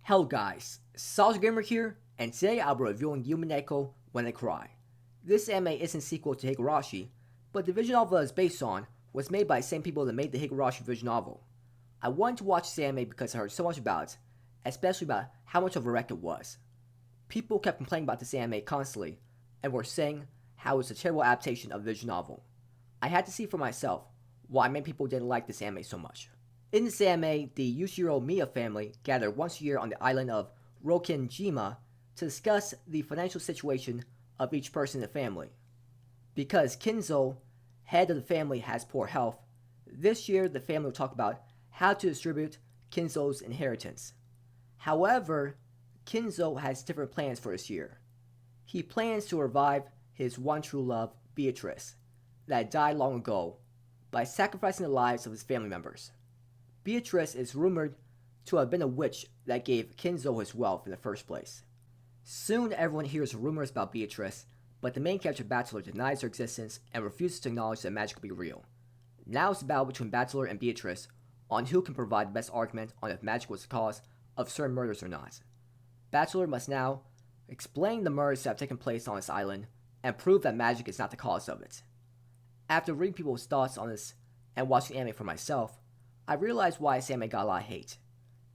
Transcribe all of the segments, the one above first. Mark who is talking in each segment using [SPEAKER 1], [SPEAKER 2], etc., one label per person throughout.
[SPEAKER 1] Hello guys, Soldier Gamer here, and today I'll be reviewing Umineko When I Cry. This anime isn't a sequel to Higurashi, but the visual novel it is based on was made by the same people that made the Higurashi visual novel. I wanted to watch this anime because I heard so much about it, especially about how much of a wreck it was. People kept complaining about this anime constantly, and were saying how it was a terrible adaptation of the visual novel. I had to see for myself why many people didn't like this anime so much. In this anime, the Yushiro Miya family gather once a year on the island of Rokinjima to discuss the financial situation of each person in the family. Because Kinzo, head of the family, has poor health, this year the family will talk about how to distribute Kinzo's inheritance. However, Kinzo has different plans for this year. He plans to revive his one true love, Beatrice, that died long ago, by sacrificing the lives of his family members. Beatrice is rumored to have been a witch that gave Kinzo his wealth in the first place. Soon everyone hears rumors about Beatrice, but the main character Bachelor denies her existence and refuses to acknowledge that magic could be real. Now it's a battle between Bachelor and Beatrice on who can provide the best argument on if magic was the cause of certain murders or not. Bachelor must now explain the murders that have taken place on this island and prove that magic is not the cause of it. After reading people's thoughts on this and watching anime for myself, I realized why this anime got a lot of hate.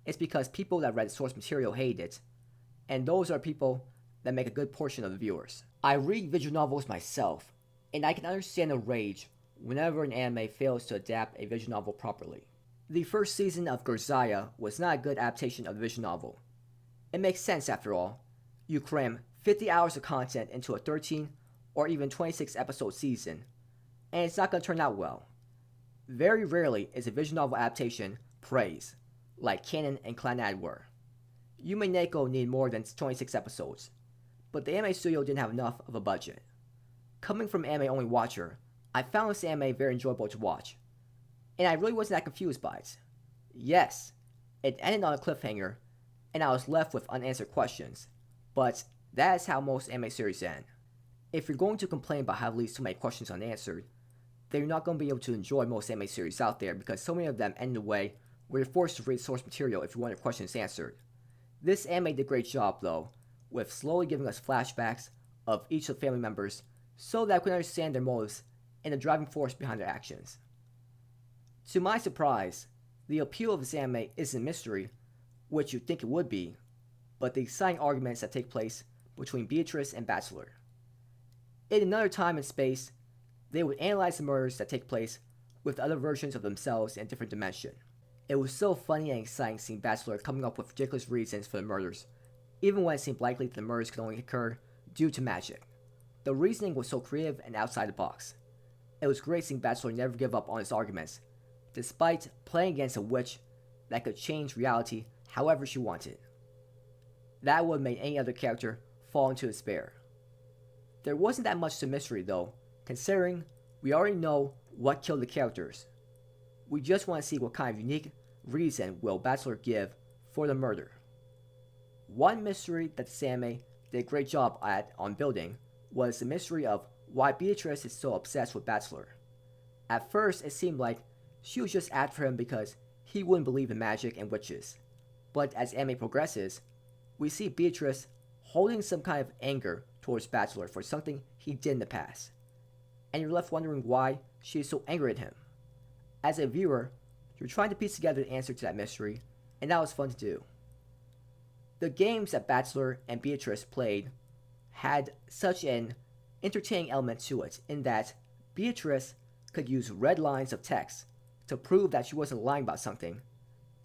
[SPEAKER 1] It's because people that read the source material hate it, and those are people that make a good portion of the viewers. I read visual novels myself, and I can understand the rage whenever an anime fails to adapt a visual novel properly. The first season of Gerzaya was not a good adaptation of the visual novel. It makes sense after all. You cram 50 hours of content into a 13 or even 26 episode season, and it's not going to turn out well. Very rarely is a visual novel adaptation praised, like Canon and Clannad were. Umineko needed more than 26 episodes, but the anime studio didn't have enough of a budget. Coming from an anime-only watcher, I found this anime very enjoyable to watch, and I really wasn't that confused by it. Yes, it ended on a cliffhanger, and I was left with unanswered questions, but that is how most anime series end. If you're going to complain about how it leaves so many questions unanswered, then you're not going to be able to enjoy most anime series out there because so many of them end in a way where you're forced to read source material if you want your questions answered. This anime did a great job though, with slowly giving us flashbacks of each of the family members so that we can understand their motives and the driving force behind their actions. To my surprise, the appeal of this anime isn't mystery, which you'd think it would be, but the exciting arguments that take place between Beatrice and Bachelor. In another time and space, they would analyze the murders that take place with other versions of themselves in a different dimension. It was so funny and exciting seeing Bachelor coming up with ridiculous reasons for the murders, even when it seemed likely that the murders could only occur due to magic. The reasoning was so creative and outside the box. It was great seeing Bachelor never give up on his arguments, despite playing against a witch that could change reality however she wanted. That would have made any other character fall into despair. There wasn't that much to mystery though, considering we already know what killed the characters. We just want to see what kind of unique reason will Bachelor give for the murder. One mystery that the anime did a great job at on building was the mystery of why Beatrice is so obsessed with Bachelor. At first it seemed like she was just after him because he wouldn't believe in magic and witches. But as anime progresses, we see Beatrice holding some kind of anger towards Bachelor for something he did in the past, and you're left wondering why she is so angry at him. As a viewer, you're trying to piece together the answer to that mystery, and that was fun to do. The games that Bachelor and Beatrice played had such an entertaining element to it in that Beatrice could use red lines of text to prove that she wasn't lying about something,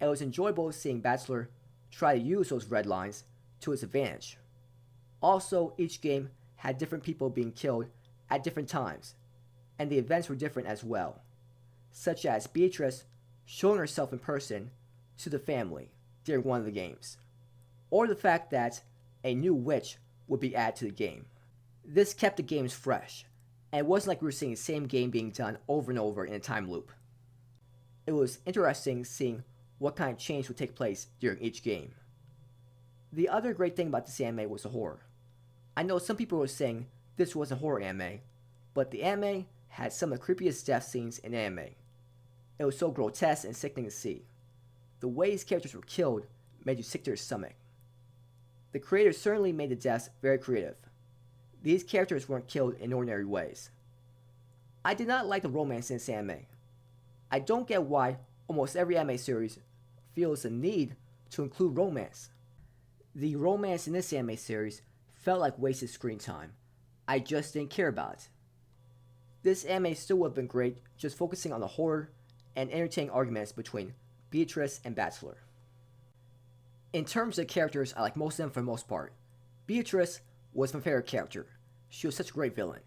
[SPEAKER 1] and it was enjoyable seeing Bachelor try to use those red lines to his advantage. Also, each game had different people being killed at different times, and the events were different as well, such as Beatrice showing herself in person to the family during one of the games, or the fact that a new witch would be added to the game. This kept the games fresh, and it wasn't like we were seeing the same game being done over and over in a time loop. It was interesting seeing what kind of change would take place during each game. The other great thing about this anime was the horror. I know some people were saying this was a horror anime, but the anime had some of the creepiest death scenes in anime. It was so grotesque and sickening to see. The way his characters were killed made you sick to your stomach. The creators certainly made the deaths very creative. These characters weren't killed in ordinary ways. I did not like the romance in this anime. I don't get why almost every anime series feels the need to include romance. The romance in this anime series felt like wasted screen time. I just didn't care about it. This anime still would have been great just focusing on the horror and entertaining arguments between Beatrice and Bachelor. In terms of characters, I like most of them for the most part. Beatrice was my favorite character. She was such a great villain.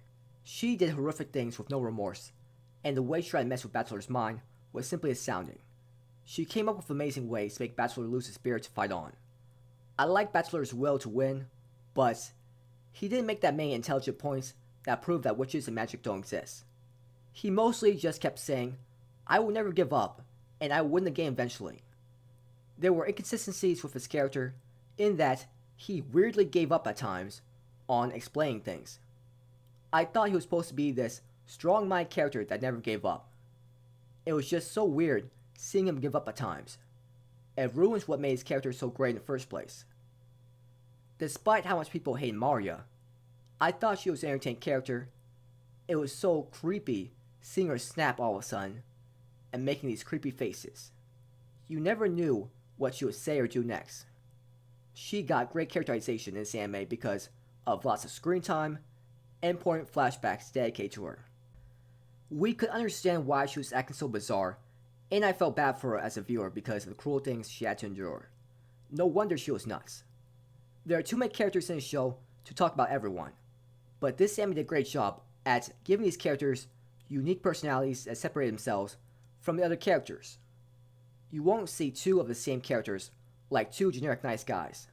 [SPEAKER 1] She did horrific things with no remorse, and the way she tried to mess with Bachelor's mind was simply astounding. She came up with amazing ways to make Bachelor lose his spirit to fight on. I like Bachelor's will to win, but he didn't make that many intelligent points that prove that witches and magic don't exist. He mostly just kept saying, "I will never give up, and I will win the game eventually." There were inconsistencies with his character in that he weirdly gave up at times on explaining things. I thought he was supposed to be this strong-minded character that never gave up. It was just so weird seeing him give up at times. It ruins what made his character so great in the first place. Despite how much people hate Maria, I thought she was an entertaining character. It was so creepy seeing her snap all of a sudden and making these creepy faces. You never knew what she would say or do next. She got great characterization in this anime because of lots of screen time and important flashbacks dedicated to her. We could understand why she was acting so bizarre, and I felt bad for her as a viewer because of the cruel things she had to endure. No wonder she was nuts. There are too many characters in the show to talk about everyone, but this anime did a great job at giving these characters unique personalities that separate themselves from the other characters. You won't see two of the same characters like two generic nice guys,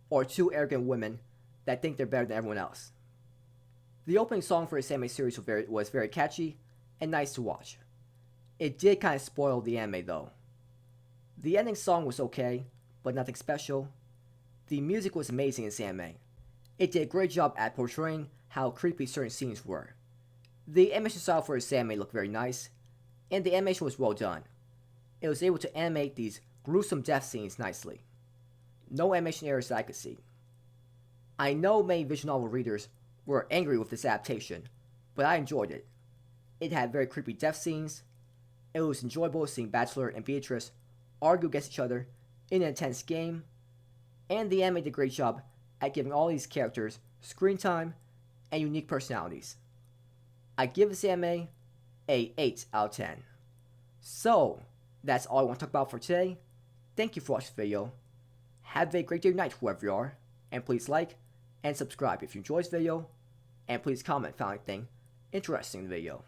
[SPEAKER 1] or two arrogant women that think they're better than everyone else. The opening song for this anime series was very catchy and nice to watch. It did kind of spoil the anime though. The ending song was okay, but nothing special. The music was amazing in this anime. It did a great job at portraying how creepy certain scenes were. The animation style for this anime looked very nice, and the animation was well done. It was able to animate these gruesome death scenes nicely. No animation errors that I could see. I know many visual novel readers were angry with this adaptation, but I enjoyed it. It had very creepy death scenes. It was enjoyable seeing Bachelor and Beatrice argue against each other in an intense game, and the anime did a great job at giving all these characters screen time and unique personalities. I give this anime a 8 out of 10. So, that's all I want to talk about for today. Thank you for watching the video. Have a great day or night whoever you are, and please like and subscribe if you enjoyed this video, and please comment if you found anything interesting in the video.